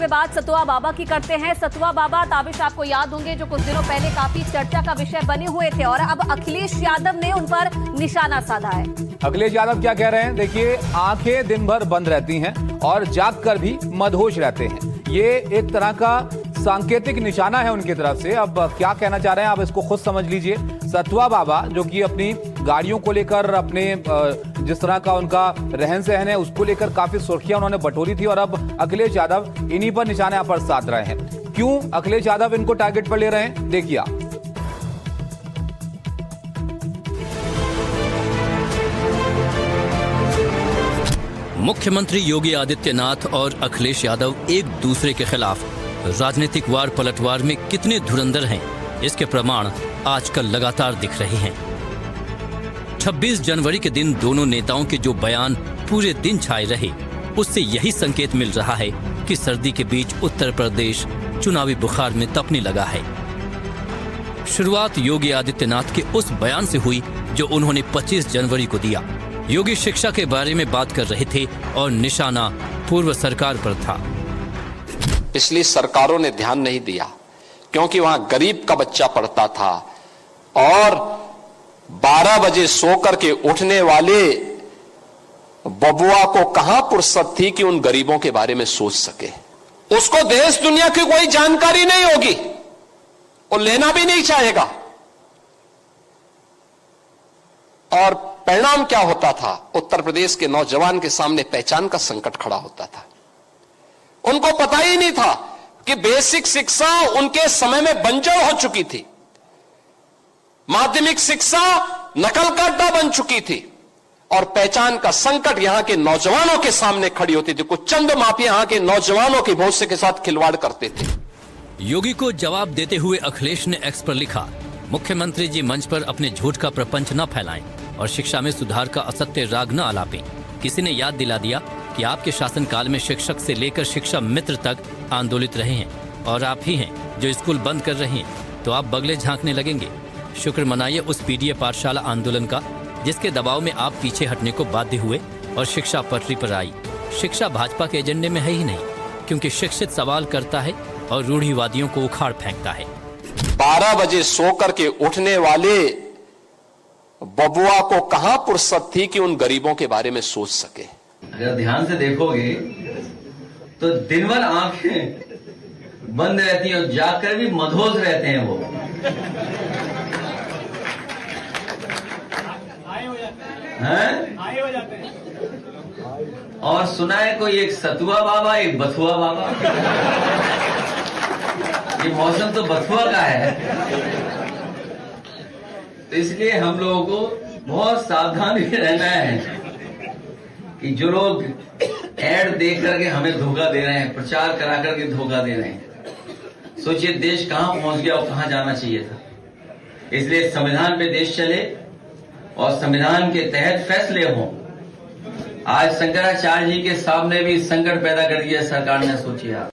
बात सतुआ बाबा की करते हैं। सतुआ बाबा ताबिश आपको याद होंगे, जो कुछ दिनों पहले काफी चर्चा का विषय बने हुए थे और अब अखिलेश यादव ने उन पर निशाना साधा है। अखिलेश यादव क्या कह रहे हैं, देखिए, आंखें दिन भर बंद रहती हैं और जाग कर भी मदहोश रहते हैं। ये एक तरह का सांकेतिक निशाना है उनकी तरफ से। अब क्या कहना चाह रहे हैं आप इसको खुद समझ लीजिए। सतुआ बाबा जो कि अपनी गाड़ियों को लेकर, अपने जिस तरह का उनका रहन सहन है उसको लेकर काफी सुर्खियां उन्होंने बटोरी थी और अब अखिलेश यादव इन्हीं पर निशाने यहाँ पर साध रहे हैं। क्यों अखिलेश यादव इनको टारगेट पर ले रहे हैं, देखिए आप। मुख्यमंत्री योगी आदित्यनाथ और अखिलेश यादव एक दूसरे के खिलाफ राजनीतिक वार पलटवार में कितने धुरंधर हैं, इसके प्रमाण आजकल लगातार दिख रहे हैं। 26 जनवरी के दिन दोनों नेताओं के जो बयान पूरे दिन छाए रहे, उससे यही संकेत मिल रहा है कि सर्दी के बीच उत्तर प्रदेश चुनावी बुखार में तपने लगा है। शुरुआत योगी आदित्यनाथ के उस बयान से हुई जो उन्होंने 25 जनवरी को दिया। योगी शिक्षा के बारे में बात कर रहे थे और निशाना पूर्व सरकार पर था। पिछली सरकारों ने ध्यान नहीं दिया क्योंकि वहां गरीब का बच्चा पढ़ता था और 12 बजे सो करके उठने वाले बबुआ को कहां फुर्सत थी कि उन गरीबों के बारे में सोच सके। उसको देश दुनिया की कोई जानकारी नहीं होगी, वो लेना भी नहीं चाहेगा। और परिणाम क्या होता था, उत्तर प्रदेश के नौजवान के सामने पहचान का संकट खड़ा होता था। उनको पता ही नहीं था कि बेसिक शिक्षा उनके समय में बंजर हो चुकी थी, माध्यमिक शिक्षा नकल का अड्डा बन चुकी थी और पहचान का संकट यहां के नौजवानों के सामने खड़ी होती थी। कुछ चंद माफिया यहां के नौजवानों के भविष्य के साथ खिलवाड़ करते थे। योगी को जवाब देते हुए अखिलेश ने एक्स पर लिखा, मुख्यमंत्री जी मंच पर अपने झूठ का प्रपंच न फैलाएं और शिक्षा में सुधार का असत्य राग न आलापें। किसी ने याद दिला दिया कि आपके शासनकाल में शिक्षक से लेकर शिक्षा मित्र तक आंदोलित रहे हैं और आप ही हैं जो स्कूल बंद कर रहे हैं, तो आप बगले झांकने लगेंगे। शुक्र मनाइए उस पीडीए पाठशाला आंदोलन का जिसके दबाव में आप पीछे हटने को बाध्य हुए और शिक्षा पटरी पर आई। शिक्षा भाजपा के एजेंडे में है ही नहीं, क्योंकि शिक्षित सवाल करता है और रूढ़िवादियों को उखाड़ फेंकता है। 12 बजे सो करके उठने वाले बबुआ को कहां फुर्सत थी कि उन गरीबों के बारे में सोच सके। अगर ध्यान से देखोगे तो दिन भर आंखें बंद रहती हैं और जाकर भी मदहोश रहते हैं वो। और सुना है कोई एक सतुआ बाबा, एक बथुआ बाबा। ये मौसम तो बथुआ का है, तो इसलिए हम लोगों को बहुत सावधान भी रहना है कि जो लोग ऐड देख करके हमें धोखा दे रहे हैं, प्रचार करा करके धोखा दे रहे हैं, सोचिए देश कहां पहुंच गया और कहां जाना चाहिए था। इसलिए संविधान पे देश चले और संविधान के तहत फैसले हों। आज शंकराचार्य जी के सामने भी संकट पैदा कर दिया सरकार ने, सोचिए आप।